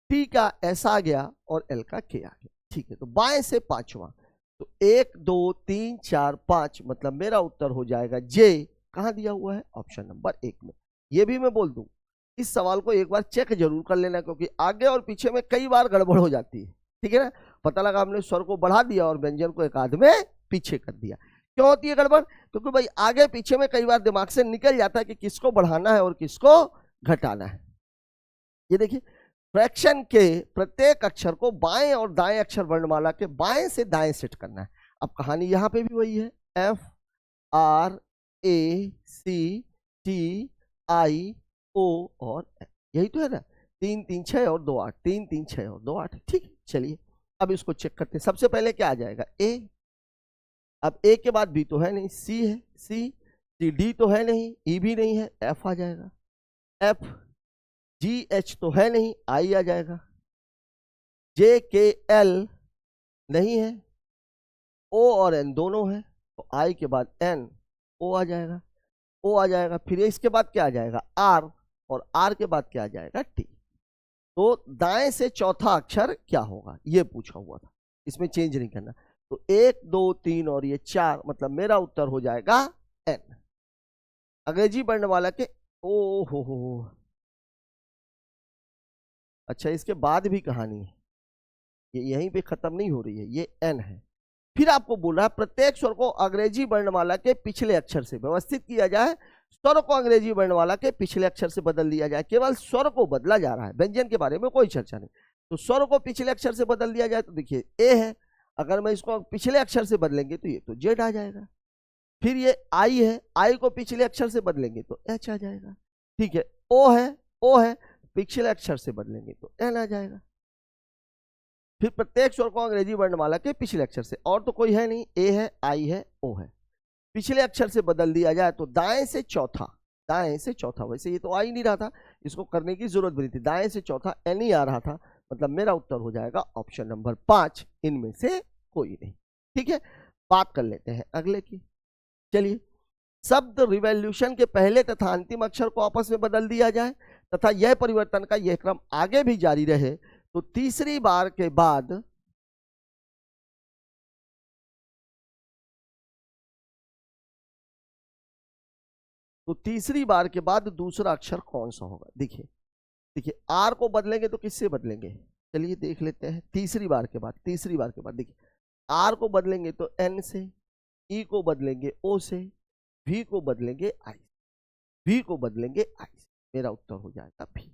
टी का एस आ गया और एल का के आ गया, ठीक है। तो बाएं से पांचवा, तो 1 2 3 4 5, मतलब मेरा उत्तर हो जाएगा जे। कहां दिया हुआ है, ऑप्शन नंबर 1 में। ये भी मैं बोल दूं, इस सवाल को एक बार चेक जरूर कर लेना, क्योंकि आगे और पीछे में कई बार गड़बड़ हो जाती है, ठीक है ना। पता लगा हमने स्वर को बढ़ा दिया और व्यंजन को एक आध में पीछे कर दिया। क्यों होती है गड़बड़, क्योंकि भाई आगे पीछे में कई बार दिमाग से निकल जाता है कि किसको बढ़ाना है और किसको घटाना है। ये देखिए, फ्रैक्शन के प्रत्येक अक्षर को बाएं और दाएं अक्षर वर्णमाला के बाएं से दाएं सेट करना है। अब कहानी यहां पे भी वही है, F, R, A, C, T, I, O और एफ, यही तो है ना। 3 3 6 और 2 8, 3 3 6 और 2 8, ठीक है। चलिए अब इसको चेक करते हैं। सबसे पहले क्या आ जाएगा, ए। अब ए के बाद बी तो है नहीं, सी है, सी, डी तो है नहीं, ई भी नहीं है, एफ आ जाएगा। एफ, जी एच तो है नहीं, आई आ जाएगा। जे के एल नहीं है, ओ और एन दोनों है, तो आई के बाद एन, ओ आ जाएगा, ओ आ जाएगा। फिर इसके बाद क्या आ जाएगा, आर, और आर के बाद क्या आ जाएगा, टी। तो दाएं से चौथा अक्षर क्या होगा, ये पूछा हुआ था, इसमें चेंज नहीं करना। तो 1 2 3 और ये 4, मतलब मेरा उत्तर हो जाएगा एन। अंग्रेजी वर्णमाला के, ओ हो, अच्छा इसके बाद भी कहानी है, ये यहीं पे खत्म नहीं हो रही है, ये एन है। फिर आपको बोल रहा है प्रत्येक स्वर को अंग्रेजी वर्णमाला के पिछले अक्षर से व्यवस्थित किया जाए। स्वर को अंग्रेजी वर्णमाला के पिछले अक्षर से बदल दिया जाए। केवल स्वर को बदला जा रहा है, व्यंजन के बारे में कोई चर्चा नहीं। तो स्वर को पिछले अक्षर से बदल दिया जाए, तो देखिए ए है, अगर मैं इसको पिछले अक्षर से बदलेंगे तो ये तो जेड आ जाएगा। फिर ये आई है, आई को पिछले अक्षर से बदलेंगे तो एच आ जाएगा, ठीक है। ओ है, ओ है, पिछले अक्षर से बदलेंगे तो एन आ जाएगा। फिर प्रत्येक स्वर को अंग्रेजी वर्णमाला के पिछले अक्षर से, और तो कोई है नहीं, ए है, आई है, ओ है, पिछले अक्षर से बदल दिया जाए तो दाएं से चौथा, दाएं से चौथा। वैसे ये तो आ ही नहीं रहा था, इसको करने की जरूरत भी नहीं थी, दाएं से चौथा एन ही आ रहा था, मतलब मेरा उत्तर हो जाएगा ऑप्शन नंबर 5, इनमें से कोई नहीं, ठीक है। बात कर लेते हैं अगले की। चलिए, शब्द रिवॉल्यूशन के पहले तथा अंतिम अक्षर को आपस में बदल दिया जाए तथा यह परिवर्तन का यह क्रम आगे भी जारी रहे, तो तीसरी बार के बाद तो तीसरी बार के बाद दूसरा अक्षर कौन सा होगा? देखिए देखिए, आर को बदलेंगे तो किससे बदलेंगे? चलिए देख लेते हैं। तीसरी बार के बाद देखिए, आर को बदलेंगे तो एन से, ई को बदलेंगे ओ से, वी को बदलेंगे आई, वी को बदलेंगे आई से। मेरा उत्तर हो जाएगा भी।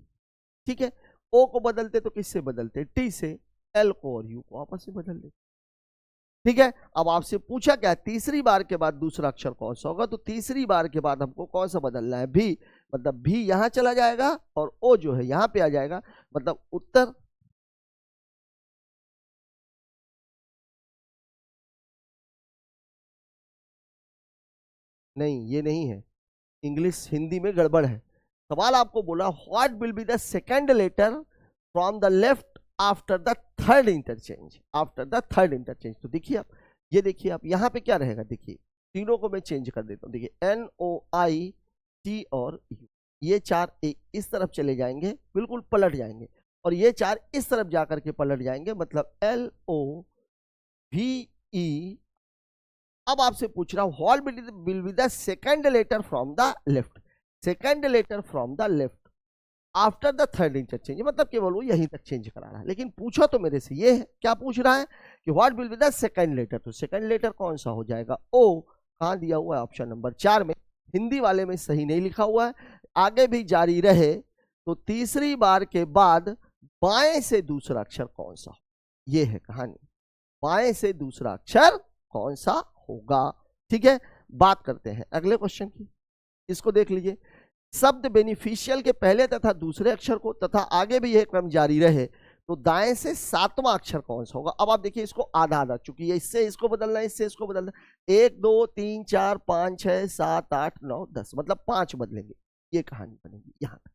ठीक है, ओ को बदलते तो किससे बदलते? टी से। एल को और यू को आपस में बदल देते। ठीक है, अब आपसे पूछा क्या, तीसरी बार के बाद दूसरा अक्षर कौन सा होगा? तो तीसरी बार के बाद हमको कौन सा बदलना है? भी, मतलब भी यहां चला जाएगा और ओ जो है यहां पे आ जाएगा, मतलब उत्तर नहीं, ये नहीं है, इंग्लिश हिंदी में गड़बड़ है। सवाल आपको बोला what will be the second letter from the left after the third interchange, after the third interchange. तो देखिए आप, ये देखिए आप, यहां पे क्या रहेगा? देखिए तीनों को मैं चेंज कर देता हूं। देखिए एन ओ आई टी और यू, ये चार इस तरफ चले जाएंगे, बिल्कुल पलट जाएंगे, और ये चार इस तरफ जाकर के पलट जाएंगे, मतलब एल ओ वी ई। अब आपसे पूछ रहा हूं what will be the second letter from the left, second letter from the left after the third interchange, मतलब केवल वो यहीं तक चेंज करा रहा है। लेकिन पूछो तो मेरे से ये है, क्या पूछ रहा है कि what will be the second letter. तो सेकंड लेटर कौन सा हो जाएगा? ओ। कहां दिया हुआ है? ऑप्शन नंबर 4 में। हिंदी वाले में सही नहीं लिखा हुआ है। आगे भी जारी रहे तो तीसरी बार के बाद बाएं से दूसरा अक्षर कौन सा? ये है कहानी, बाएं से दूसरा अक्षर कौन सा होगा। ठीक है, बात करते हैं अगले क्वेश्चन की। इसको देख लीजिए, शब्द बेनिफिशियल के पहले तथा दूसरे अक्षर को, तथा आगे भी यह क्रम जारी रहे तो दाएं से सातवां अक्षर कौन सा होगा? अब आप देखिए इसको आधा आधा, चूंकि ये इससे इसको बदलना है, इससे इसको बदलना है। 1 2 3 4 5 6 7 8 9 10, मतलब 5 बदलेंगे, ये कहानी बनेगी यहां तक।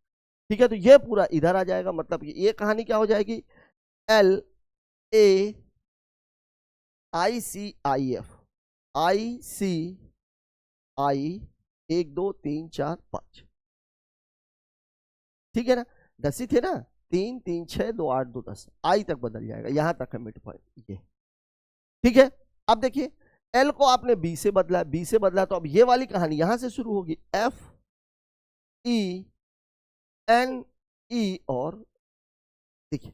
ठीक है, तो ये पूरा इधर आ जाएगा, मतलब ये कहानी क्या हो जाएगी? L A I C I F, I C I 1 2 3 4 5। ठीक है ना, 10 ही थे ना, 3 3 6 2 8 2 10, आई तक बदल जाएगा, यहां तक है मिड पॉइंट ये। ठीक है, अब देखिए एल को आपने बी से बदला, बी से बदला, तो अब ये वाली कहानी यहां से शुरू होगी, एफ ई एन ई, और देखिए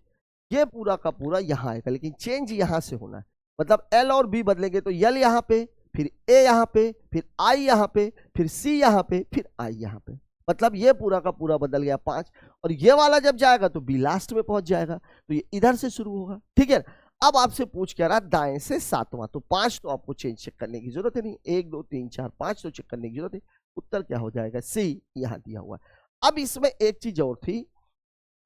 ये पूरा का पूरा यहां आएगा, लेकिन चेंज यहां से होना है। मतलब एल और बी बदलेंगे तो यल यहां पे, फिर ए यहां पे, फिर आई यहां पे, फिर सी यहां पे, फिर आई यहां पे, मतलब ये पूरा का पूरा बदल गया 5। और ये वाला जब जाएगा तो बी लास्ट में पहुंच जाएगा, तो ये इधर से शुरू होगा। ठीक है, अब आपसे पूछ क्या रहा, दाएं से सातवां, तो 5 तो आपको चेंज चेक करने की जरूरत है नहीं, 1 2 3 4 5 तो चेक करने की जरूरत है। उत्तर क्या हो जाएगा? सी, यहां दिया हुआ है। अब इसमें एक चीज और थी,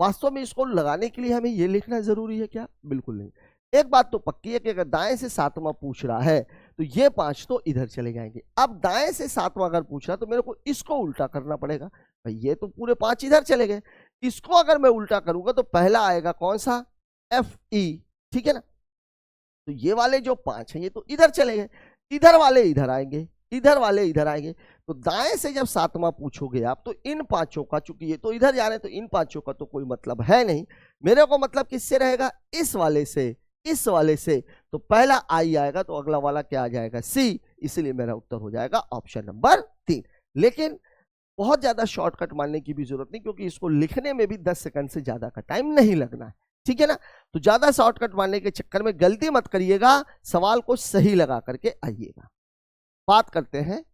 वास्तव में इसको लगाने के लिए हमें ये लिखना जरूरी है क्या? बिल्कुल नहीं। एक बात तो पक्की है कि अगर दाएं से सातवां पूछ रहा है तो ये 5 तो इधर चले जाएंगे। अब दाएं से सातवां अगर पूछ रहा है तो मेरे को इसको उल्टा करना पड़ेगा। भाई ये तो पूरे 5 इधर चले गए, इसको अगर मैं उल्टा करूंगा तो पहला आएगा कौन सा? F E. ठीक है ना, तो ये वाले जो 5 हैं ये तो इधर चले गए, इधर वाले इधर आएंगे, इधर वाले इधर आएंगे। तो दाएं से जब सातवां पूछोगे आप तो इन 5 का, चूंकि ये तो इधर जा रहे हैं तो इन 5 का तो कोई मतलब है नहीं। मेरे को मतलब किससे रहेगा? इस वाले से, इस वाले से। तो पहला आई आएगा तो अगला वाला क्या आ जाएगा? सी। इसलिए मेरा उत्तर हो जाएगा ऑप्शन नंबर 3। लेकिन बहुत ज्यादा शॉर्टकट मानने की भी जरूरत नहीं, क्योंकि इसको लिखने में भी 10 सेकंड से ज्यादा का टाइम नहीं लगना है। ठीक है ना, तो ज्यादा शॉर्टकट मानने के चक्कर में गलती मत करिएगा, सवाल को सही लगा करके आइएगा। बात करते हैं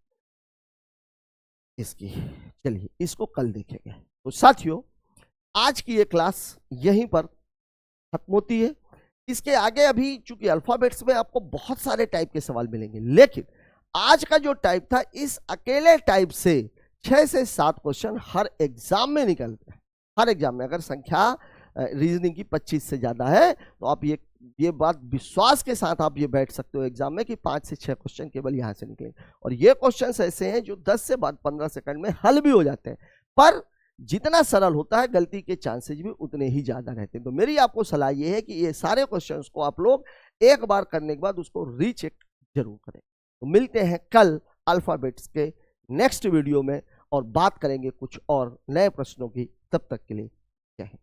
इसकी, चलिए इसको कल देखेंगे। तो साथियों, आज की ये क्लास यहीं पर खत्म होती है। इसके आगे अभी चूंकि अल्फाबेट्स में आपको बहुत सारे टाइप के सवाल मिलेंगे, लेकिन आज का जो टाइप था, इस अकेले टाइप से 6 से 7 क्वेश्चन हर एग्जाम में निकलते हैं। हर एग्जाम में अगर संख्या रीजनिंग की 25 से ज्यादा है तो आप ये बात विश्वास के साथ आप ये बैठ सकते हो एग्जाम में कि 5 से 6 क्वेश्चन केवल यहां से निकलेंगे। और ये क्वेश्चन ऐसे हैं जो 10 से 15 सेकंड में हल भी हो जाते हैं, पर जितना सरल होता है गलती के चांसेस भी उतने ही ज्यादा रहते हैं। तो मेरी आपको सलाह ये है कि ये सारे क्वेश्चंस को आप लोग एक बार करने के बाद उसको रीचेक जरूर करें। तो मिलते हैं कल अल्फाबेट्स के नेक्स्ट वीडियो में और बात करेंगे कुछ और नए प्रश्नों की। तब तक के लिए जय हिंद।